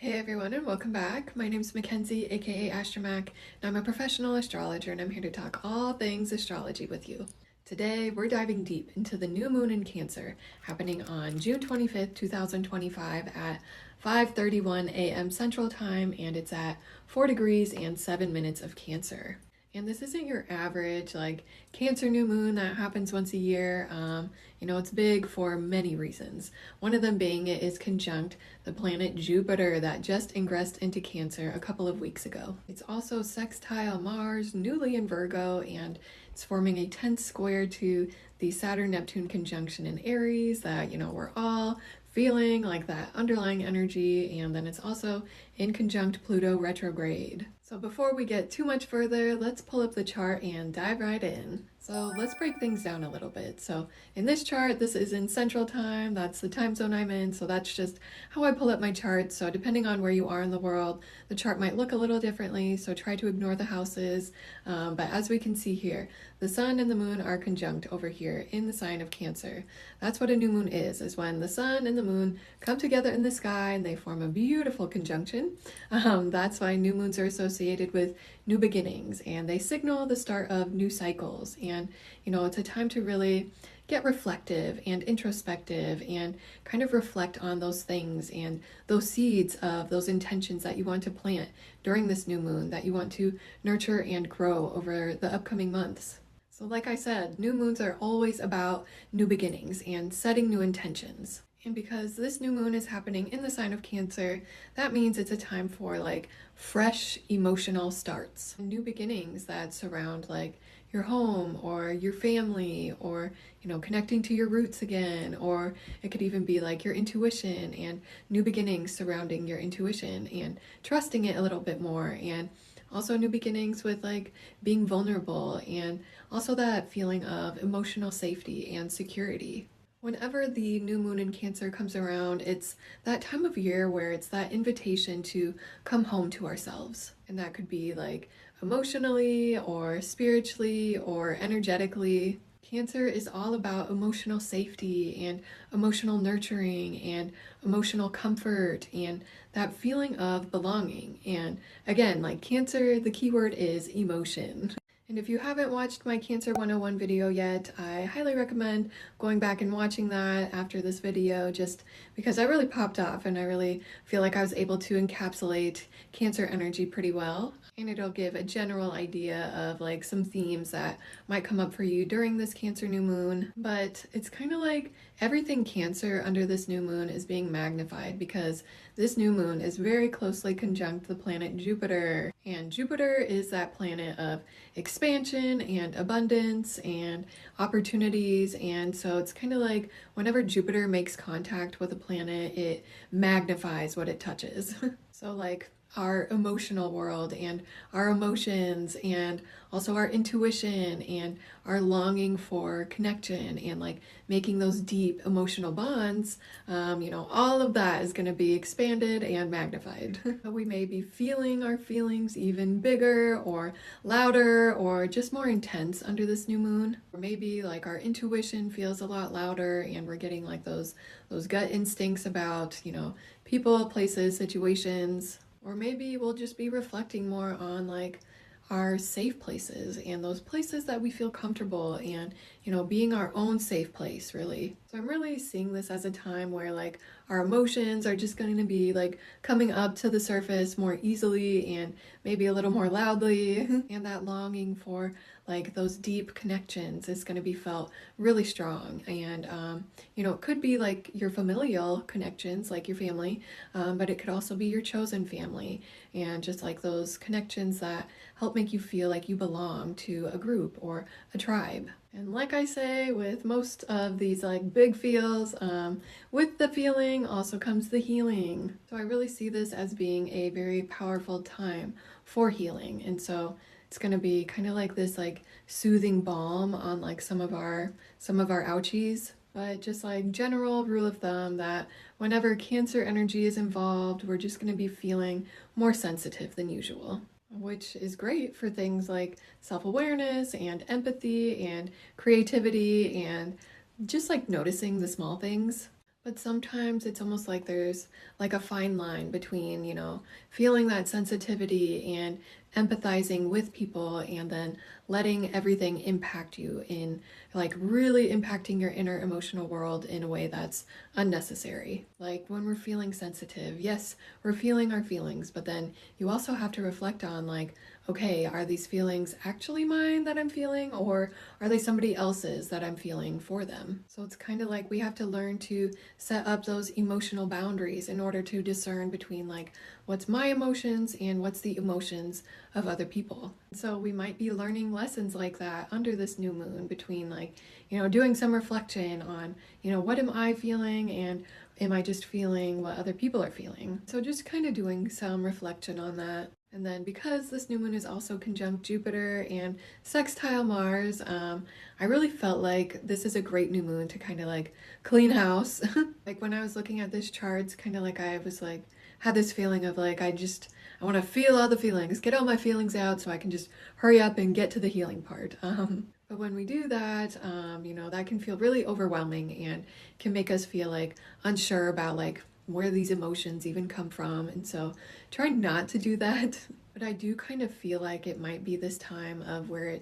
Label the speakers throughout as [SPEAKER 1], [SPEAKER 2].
[SPEAKER 1] Hey everyone and welcome back. My name's Mackenzie, aka Astromac, and I'm a professional astrologer and I'm here to talk all things astrology with you. Today we're diving deep into the new moon in Cancer happening on June 25th, 2025 at 5:31 a.m. Central Time, and it's at 4 degrees and 7 minutes of Cancer. And this isn't your average Cancer new moon that happens once a year. It's big for many reasons. One of them being it is conjunct the planet Jupiter that just ingressed into Cancer a couple of weeks ago. It's also sextile Mars, newly in Virgo, and it's forming a 10th square to the Saturn-Neptune conjunction in Aries that, we're all feeling like that underlying energy, and then it's also in conjunct Pluto retrograde. So before we get too much further, let's pull up the chart and dive right in. So let's break things down a little bit. So in this chart, this is in Central Time. That's the time zone I'm in. So that's just how I pull up my chart. So depending on where you are in the world, the chart might look a little differently. So try to ignore the houses. But as we can see here, the sun and the moon are conjunct over here in the sign of Cancer. That's what a new moon is when the sun and the moon come together in the sky and they form a beautiful conjunction. That's why new moons are associated with new beginnings, and they signal the start of new cycles. And it's a time to really get reflective and introspective and kind of reflect on those things and those seeds of those intentions that you want to plant during this new moon, that you want to nurture and grow over the upcoming months. So like I said, new moons are always about new beginnings and setting new intentions. And because this new moon is happening in the sign of Cancer, that means it's a time for fresh emotional starts, new beginnings that surround your home or your family, or connecting to your roots again, or it could even be your intuition and new beginnings surrounding your intuition and trusting it a little bit more, and also new beginnings with being vulnerable, and also that feeling of emotional safety and security. Whenever the new moon in Cancer comes around, it's that time of year where it's that invitation to come home to ourselves. And that could be emotionally or spiritually or energetically. Cancer is all about emotional safety and emotional nurturing and emotional comfort and that feeling of belonging. And again, Cancer, the key word is emotion. And if you haven't watched my Cancer 101 video yet, I highly recommend going back and watching that after this video, just because I really popped off and I really feel like I was able to encapsulate Cancer energy pretty well. And it'll give a general idea of some themes that might come up for you during this Cancer new moon. But it's kind of like everything Cancer under this new moon is being magnified, because this new moon is very closely conjunct the planet Jupiter. And Jupiter is that planet of expansion and abundance and opportunities. And so it's kind of like whenever Jupiter makes contact with a planet, it magnifies what it touches. So our emotional world and our emotions and also our intuition and our longing for connection and making those deep emotional bonds, all of that is going to be expanded and magnified. We may be feeling our feelings even bigger or louder or just more intense under this new moon. Or maybe our intuition feels a lot louder and we're getting those gut instincts about, people, places, situations. Or maybe we'll just be reflecting more on our safe places and those places that we feel comfortable and, being our own safe place, really. So I'm really seeing this as a time where our emotions are just going to be coming up to the surface more easily and maybe a little more loudly. And that longing for those deep connections is going to be felt really strong. And, it could be your familial connections, your family, but it could also be your chosen family and just those connections that help make you feel like you belong to a group or a tribe. And like I say, with most of these big feels, with the feeling also comes the healing. So I really see this as being a very powerful time for healing. And so it's going to be kind of this soothing balm on some of our ouchies. But just general rule of thumb that whenever Cancer energy is involved, we're just going to be feeling more sensitive than usual, which is great for things like self-awareness and empathy and creativity and just noticing the small things. But sometimes it's almost like there's like a fine line between, feeling that sensitivity and empathizing with people and then letting everything impact you in like really impacting your inner emotional world in a way that's unnecessary. Like when we're feeling sensitive, yes, we're feeling our feelings, but then you also have to reflect on like, okay, are these feelings actually mine that I'm feeling, or are they somebody else's that I'm feeling for them? So it's kind of like we have to learn to set up those emotional boundaries in order to discern between like what's my emotions and what's the emotions of other people. So we might be learning lessons like that under this new moon between like, doing some reflection on, what am I feeling and am I just feeling what other people are feeling? So just kind of doing some reflection on that. And then because this new moon is also conjunct Jupiter and sextile Mars, I really felt like this is a great new moon to kind of like clean house. Like when I was looking at this chart, it's kind of like I was like, had this feeling of like, I want to feel all the feelings, get all my feelings out so I can just hurry up and get to the healing part. But when we do that, that can feel really overwhelming and can make us feel like unsure about like where these emotions even come from. And so try not to do that. But I do kind of feel like it might be this time of where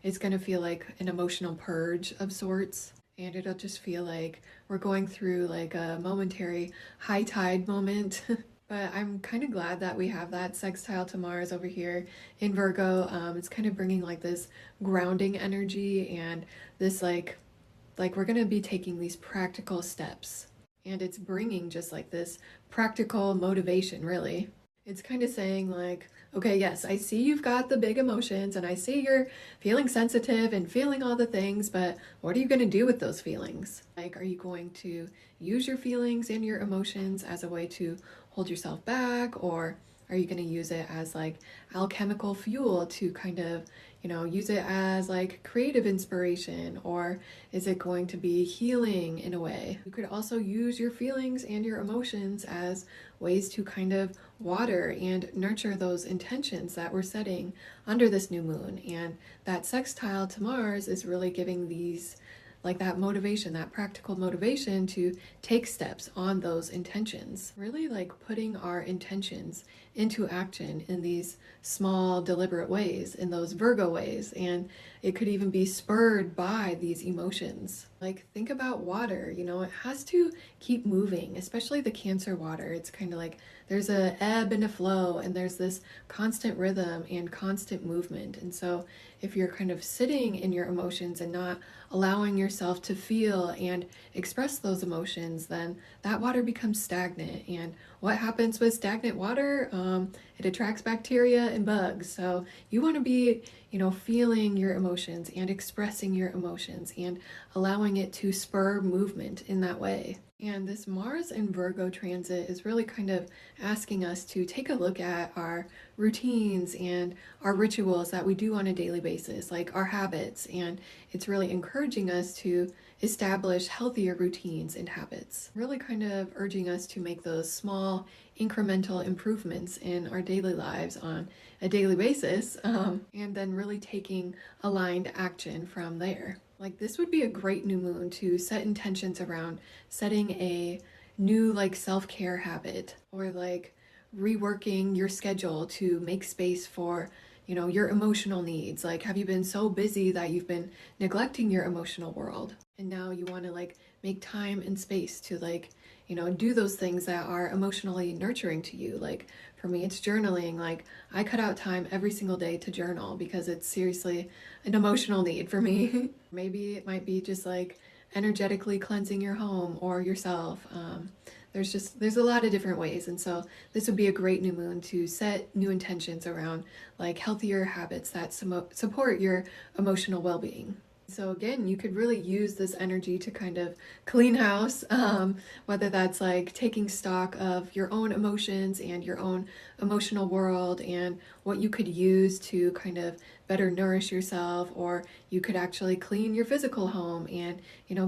[SPEAKER 1] it's going to feel like an emotional purge of sorts. And it'll just feel like we're going through like a momentary high tide moment. But I'm kind of glad that we have that sextile to Mars over here in Virgo. It's kind of bringing like this grounding energy and this like we're going to be taking these practical steps. And it's bringing just like this practical motivation, really. It's kind of saying like, okay, yes, I see you've got the big emotions and I see you're feeling sensitive and feeling all the things, but what are you going to do with those feelings? Like, are you going to use your feelings and your emotions as a way to hold yourself back, or are you going to use it as like alchemical fuel to kind of, use it as like creative inspiration, or is it going to be healing in a way? You could also use your feelings and your emotions as ways to kind of water and nurture those intentions that we're setting under this new moon. And that sextile to Mars is really giving these like that motivation, that practical motivation to take steps on those intentions. Really like putting our intentions into action in these small, deliberate ways, in those Virgo ways. And it could even be spurred by these emotions. Like think about water, it has to keep moving, especially the Cancer water. It's kind of like there's a ebb and a flow, and there's this constant rhythm and constant movement. And so if you're kind of sitting in your emotions and not allowing yourself to feel and express those emotions, then that water becomes stagnant. And what happens with stagnant water? It attracts bacteria and bugs. So you want to be, feeling your emotions and expressing your emotions and allowing it to spur movement in that way. And this Mars and Virgo transit is really kind of asking us to take a look at our routines and our rituals that we do on a daily basis, like our habits. And it's really encouraging us to establish healthier routines and habits, really kind of urging us to make those small incremental improvements in our daily lives on a daily basis, and then really taking aligned action from there. Like this would be a great new moon to set intentions around setting a new like self-care habit, or like reworking your schedule to make space for your emotional needs. Like have you been so busy that you've been neglecting your emotional world, and now you want to like make time and space to like do those things that are emotionally nurturing to you. Like for me, it's journaling. Like I cut out time every single day to journal because it's seriously an emotional need for me. Maybe it might be just like energetically cleansing your home or yourself. There's a lot of different ways. And so this would be a great new moon to set new intentions around like healthier habits that support your emotional well-being. So again, you could really use this energy to kind of clean house, whether that's like taking stock of your own emotions and your own emotional world and what you could use to kind of better nourish yourself, or you could actually clean your physical home and,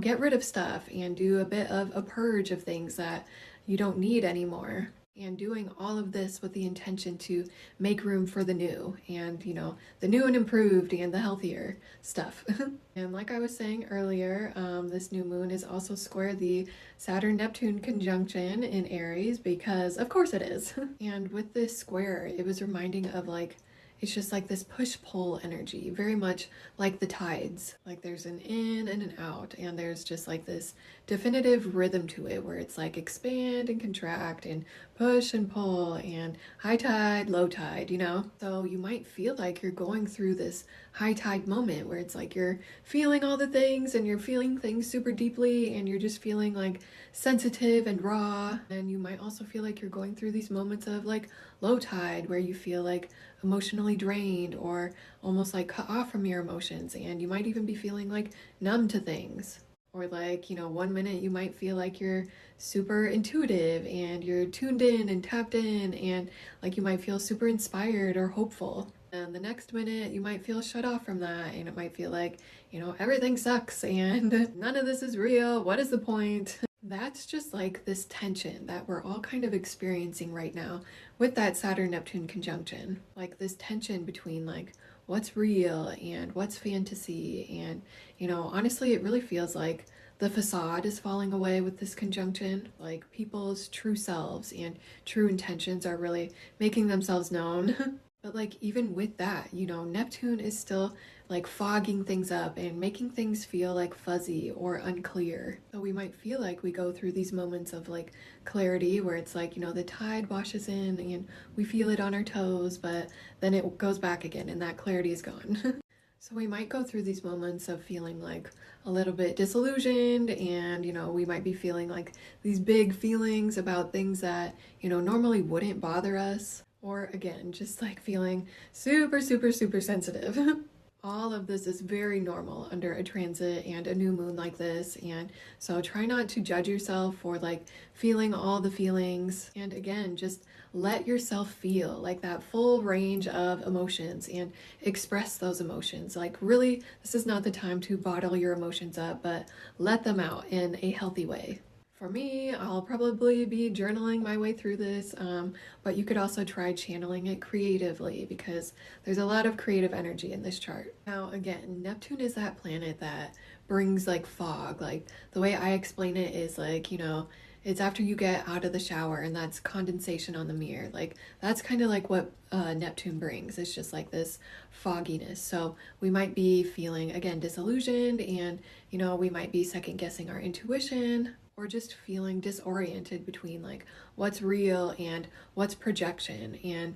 [SPEAKER 1] get rid of stuff and do a bit of a purge of things that you don't need anymore. And doing all of this with the intention to make room for the new and, the new and improved and the healthier stuff. And like I was saying earlier, this new moon is also square the Saturn-Neptune conjunction in Aries because, of course, it is. And with this square, it was reminding of it's just like this push-pull energy, very much like the tides. Like there's an in and an out, and there's just like this definitive rhythm to it where it's like expand and contract and push and pull and high tide, low tide, So you might feel like you're going through this high tide moment where it's like you're feeling all the things and you're feeling things super deeply and you're just feeling like sensitive and raw. And you might also feel like you're going through these moments of like low tide where you feel like emotionally drained or almost like cut off from your emotions, and you might even be feeling like numb to things. Or like, 1 minute you might feel like you're super intuitive and you're tuned in and tapped in and like you might feel super inspired or hopeful. And the next minute you might feel shut off from that and it might feel like, everything sucks and none of this is real. What is the point? That's just like this tension that we're all kind of experiencing right now with that Saturn-Neptune conjunction. Like this tension between like what's real and what's fantasy. And, honestly, it really feels like the facade is falling away with this conjunction. Like people's true selves and true intentions are really making themselves known. But like even with that, Neptune is still like fogging things up and making things feel like fuzzy or unclear. So we might feel like we go through these moments of like clarity where it's like, the tide washes in and we feel it on our toes, but then it goes back again and that clarity is gone. So we might go through these moments of feeling like a little bit disillusioned and, we might be feeling like these big feelings about things that, normally wouldn't bother us. Or again, just like feeling super, super, super sensitive. All of this is very normal under a transit and a new moon like this. And so try not to judge yourself for like feeling all the feelings. And again, just let yourself feel like that full range of emotions and express those emotions. Like really, this is not the time to bottle your emotions up, but let them out in a healthy way. For me, I'll probably be journaling my way through this, but you could also try channeling it creatively because there's a lot of creative energy in this chart. Now, again, Neptune is that planet that brings like fog. Like the way I explain it is like, it's after you get out of the shower and that's condensation on the mirror. Like that's kind of like what Neptune brings. It's just like this fogginess. So we might be feeling, again, disillusioned and, we might be second guessing our intuition or just feeling disoriented between like what's real and what's projection. And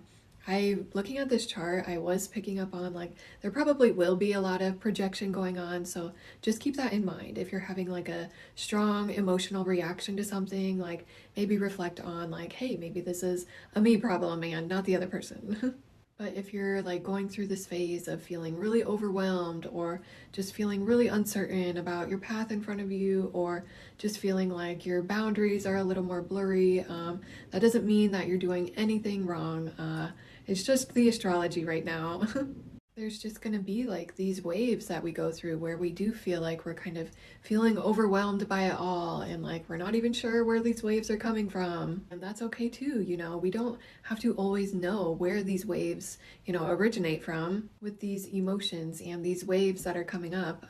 [SPEAKER 1] looking at this chart, I was picking up on like there probably will be a lot of projection going on, so just keep that in mind. If you're having like a strong emotional reaction to something, like maybe reflect on like, hey, maybe this is a me problem and not the other person. But if you're like going through this phase of feeling really overwhelmed or just feeling really uncertain about your path in front of you or just feeling like your boundaries are a little more blurry, that doesn't mean that you're doing anything wrong. It's just the astrology right now. There's just going to be like these waves that we go through where we do feel like we're kind of feeling overwhelmed by it all and like we're not even sure where these waves are coming from. And that's okay too, we don't have to always know where these waves, originate from with these emotions and these waves that are coming up.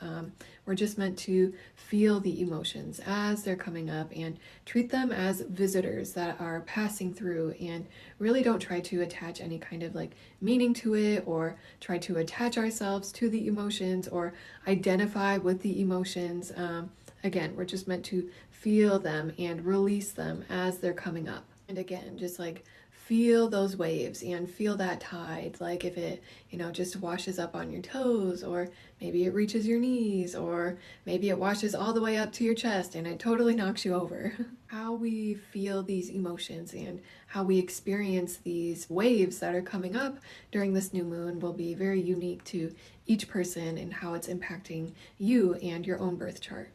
[SPEAKER 1] We're just meant to feel the emotions as they're coming up and treat them as visitors that are passing through and really don't try to attach any kind of like meaning to it or try to attach ourselves to the emotions or identify with the emotions. Again, we're just meant to feel them and release them as they're coming up. And again, just like feel those waves and feel that tide. Like if it, just washes up on your toes, or maybe it reaches your knees, or maybe it washes all the way up to your chest and it totally knocks you over. How we feel these emotions and how we experience these waves that are coming up during this new moon will be very unique to each person and how it's impacting you and your own birth chart.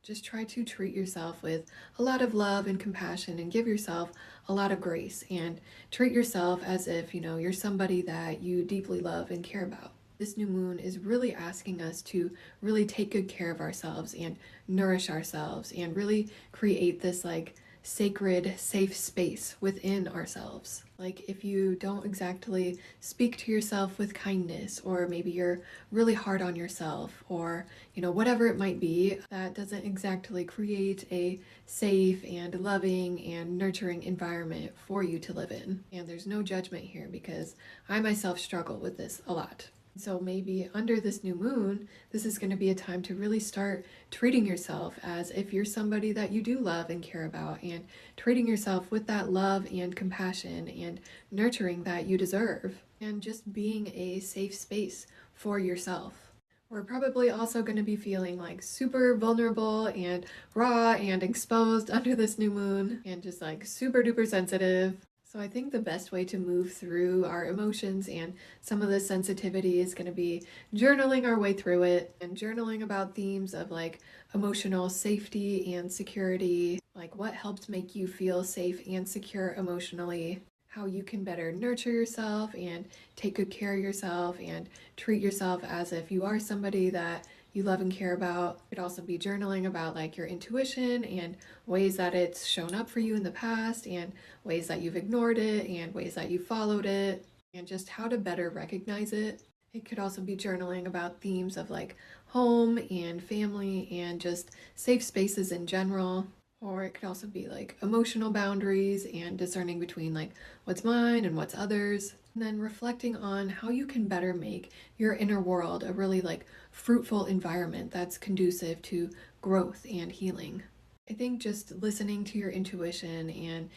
[SPEAKER 1] Just try to treat yourself with a lot of love and compassion and give yourself a lot of grace and treat yourself as if, you're somebody that you deeply love and care about. This new moon is really asking us to really take good care of ourselves and nourish ourselves and really create this like sacred, safe space within ourselves. Like if you don't exactly speak to yourself with kindness, or maybe you're really hard on yourself, or, whatever it might be, that doesn't exactly create a safe and loving and nurturing environment for you to live in. And there's no judgment here because I myself struggle with this a lot. So maybe under this new moon, this is going to be a time to really start treating yourself as if you're somebody that you do love and care about, and treating yourself with that love and compassion and nurturing that you deserve, and just being a safe space for yourself. We're probably also going to be feeling like super vulnerable and raw and exposed under this new moon, and just like super duper sensitive. So I think the best way to move through our emotions and some of this sensitivity is going to be journaling our way through it, and journaling about themes of like emotional safety and security, like what helps make you feel safe and secure emotionally, how you can better nurture yourself and take good care of yourself and treat yourself as if you are somebody that you love and care about. It could also be journaling about like your intuition and ways that it's shown up for you in the past, and ways that you've ignored it, and ways that you followed it, and just how to better recognize it. It could also be journaling about themes of like home and family and just safe spaces in general. Or it could also be like emotional boundaries and discerning between like what's mine and what's others. And then reflecting on how you can better make your inner world a really like fruitful environment that's conducive to growth and healing. I think just listening to your intuition and,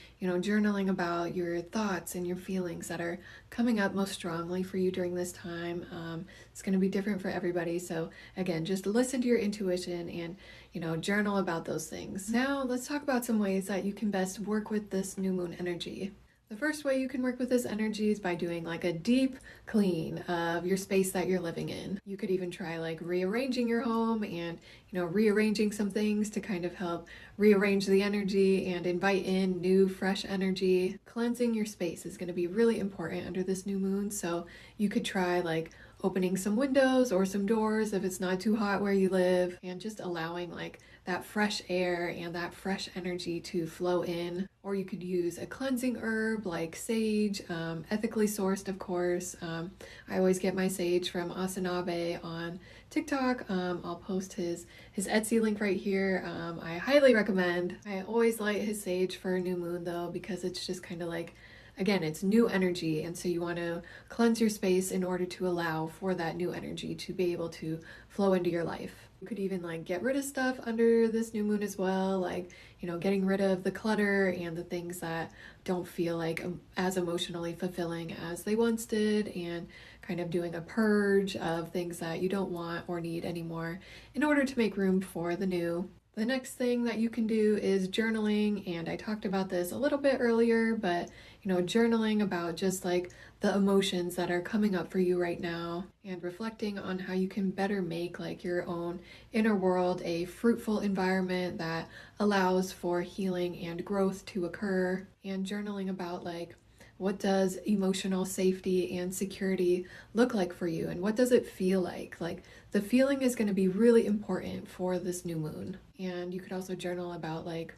[SPEAKER 1] journaling about your thoughts and your feelings that are coming up most strongly for you during this time. It's going to be different for everybody. So again, just listen to your intuition and, journal about those things. Now let's talk about some ways that you can best work with this new moon energy. The first way you can work with this energy is by doing like a deep clean of your space that you're living in. You could even try like rearranging your home and, rearranging some things to kind of help rearrange the energy and invite in new, fresh energy. Cleansing your space is going to be really important under this new moon. So you could try like opening some windows or some doors if it's not too hot where you live, and just allowing like that fresh air and that fresh energy to flow in. Or you could use a cleansing herb like sage, ethically sourced, of course. I always get my sage from Asanabe on TikTok. I'll post his Etsy link right here. I highly recommend. I always light his sage for a new moon though, because it's just kind of like, again, it's new energy, and so you want to cleanse your space in order to allow for that new energy to be able to flow into your life. You could even like get rid of stuff under this new moon as well, like, getting rid of the clutter and the things that don't feel like as emotionally fulfilling as they once did, and kind of doing a purge of things that you don't want or need anymore in order to make room for the new. The next thing that you can do is journaling, and I talked about this a little bit earlier, but journaling about just like the emotions that are coming up for you right now, and reflecting on how you can better make like your own inner world a fruitful environment that allows for healing and growth to occur, and journaling about like, what does emotional safety and security look like for you, and what does it feel like? Like the feeling is going to be really important for this new moon. And you could also journal about like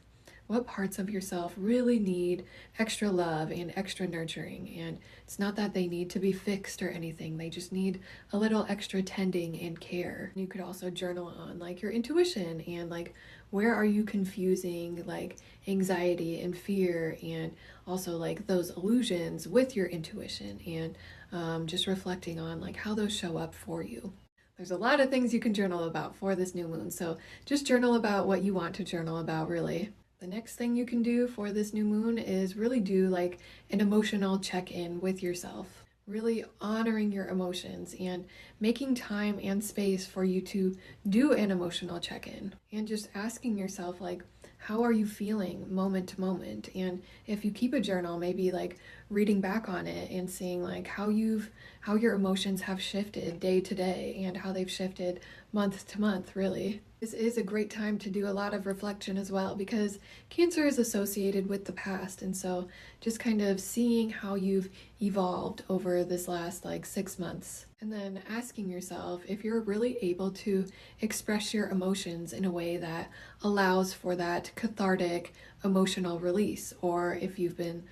[SPEAKER 1] what parts of yourself really need extra love and extra nurturing. And it's not that they need to be fixed or anything, they just need a little extra tending and care. You could also journal on like your intuition, and like where are you confusing like anxiety and fear, and also like those illusions with your intuition, and just reflecting on like how those show up for you. There's a lot of things you can journal about for this new moon, so just journal about what you want to journal about, really. The next thing you can do for this new moon is really do like an emotional check-in with yourself. Really honoring your emotions and making time and space for you to do an emotional check-in, and just asking yourself like, how are you feeling moment to moment? And if you keep a journal, maybe like reading back on it and seeing like how your emotions have shifted day to day, and how they've shifted month to month, really. This is a great time to do a lot of reflection as well, because Cancer is associated with the past, and so just kind of seeing how you've evolved over this last like 6 months. And then asking yourself if you're really able to express your emotions in a way that allows for that cathartic emotional release, or if you've been,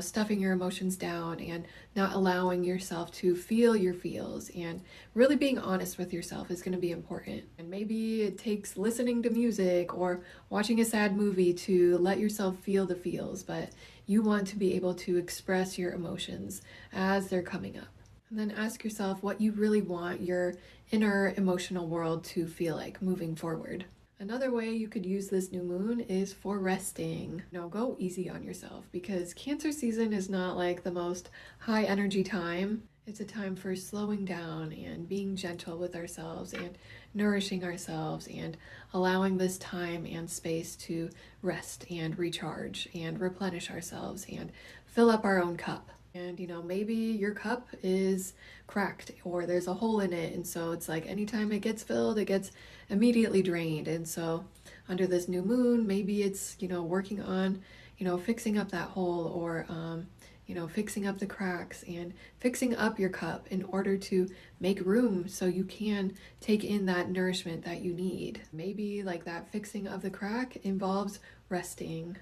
[SPEAKER 1] stuffing your emotions down and not allowing yourself to feel your feels, and really being honest with yourself is going to be important. And maybe it takes listening to music or watching a sad movie to let yourself feel the feels, but you want to be able to express your emotions as they're coming up. And then ask yourself what you really want your inner emotional world to feel like moving forward. Another way you could use this new moon is for resting. Go easy on yourself, because Cancer season is not like the most high energy time. It's a time for slowing down and being gentle with ourselves and nourishing ourselves and allowing this time and space to rest and recharge and replenish ourselves and fill up our own cup. And maybe your cup is cracked or there's a hole in it, and so it's like anytime it gets filled, it gets immediately drained. And so under this new moon, maybe it's working on fixing up that hole, or fixing up the cracks and fixing up your cup in order to make room so you can take in that nourishment that you need. Maybe like that fixing of the crack involves resting.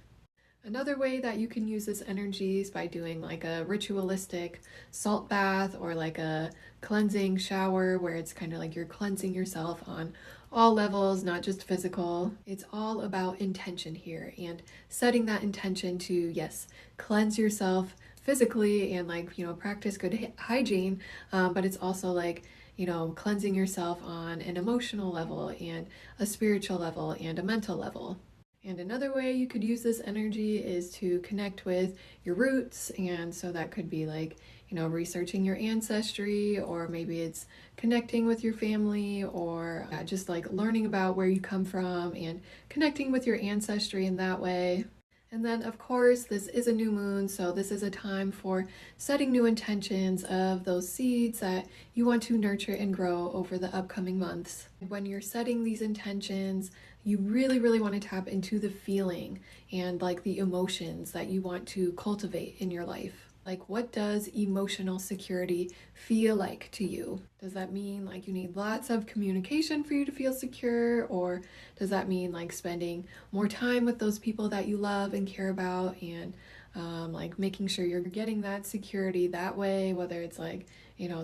[SPEAKER 1] Another way that you can use this energy is by doing like a ritualistic salt bath, or like a cleansing shower, where it's kind of like you're cleansing yourself on all levels, not just physical. It's all about intention here, and setting that intention to, yes, cleanse yourself physically and practice good hygiene, but it's also like cleansing yourself on an emotional level and a spiritual level and a mental level. And another way you could use this energy is to connect with your roots. And so that could be like, researching your ancestry, or maybe it's connecting with your family, or just like learning about where you come from and connecting with your ancestry in that way. And then, of course, this is a new moon, so this is a time for setting new intentions of those seeds that you want to nurture and grow over the upcoming months. When you're setting these intentions, you really, really want to tap into the feeling and like the emotions that you want to cultivate in your life. Like, what does emotional security feel like to you? Does that mean like you need lots of communication for you to feel secure? Or does that mean like spending more time with those people that you love and care about, and like making sure you're getting that security that way, whether it's like,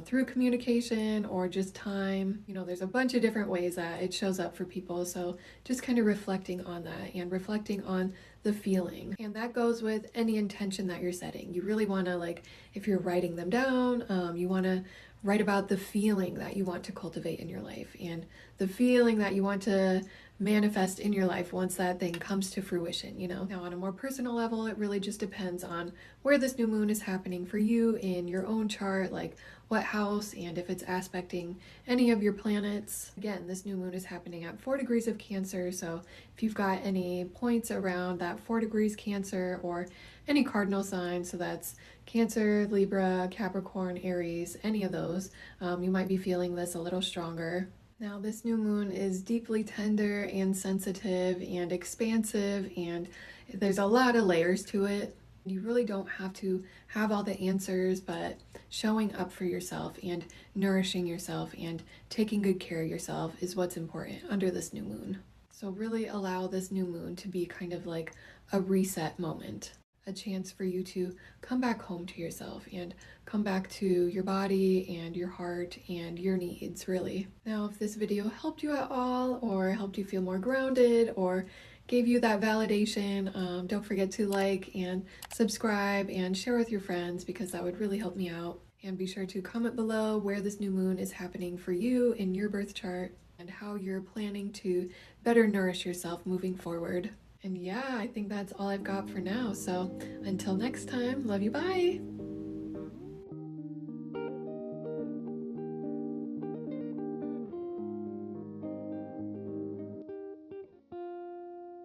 [SPEAKER 1] through communication or just time? There's a bunch of different ways that it shows up for people. So just kind of reflecting on that and reflecting on the feeling. And that goes with any intention that you're setting. You really want to, like, if you're writing them down, you want to write about the feeling that you want to cultivate in your life and the feeling that you want to manifest in your life once that thing comes to fruition. Now, on a more personal level, it really just depends on where this new moon is happening for you in your own chart, like what house, and if it's aspecting any of your planets. Again, this new moon is happening at 4 degrees of Cancer, so if you've got any points around that 4 degrees Cancer, or any cardinal sign, so that's Cancer, Libra, Capricorn, Aries, any of those, you might be feeling this a little stronger. Now, this new moon is deeply tender and sensitive and expansive, and there's a lot of layers to it. You really don't have to have all the answers, but showing up for yourself and nourishing yourself and taking good care of yourself is what's important under this new moon. So really allow this new moon to be kind of like a reset moment, a chance for you to come back home to yourself and come back to your body and your heart and your needs, really. Now, if this video helped you at all, or helped you feel more grounded, or gave you that validation, don't forget to like and subscribe and share with your friends, because that would really help me out. And be sure to comment below where this new moon is happening for you in your birth chart, and how you're planning to better nourish yourself moving forward. And yeah, I think that's all I've got for now. So until next time, love you, bye!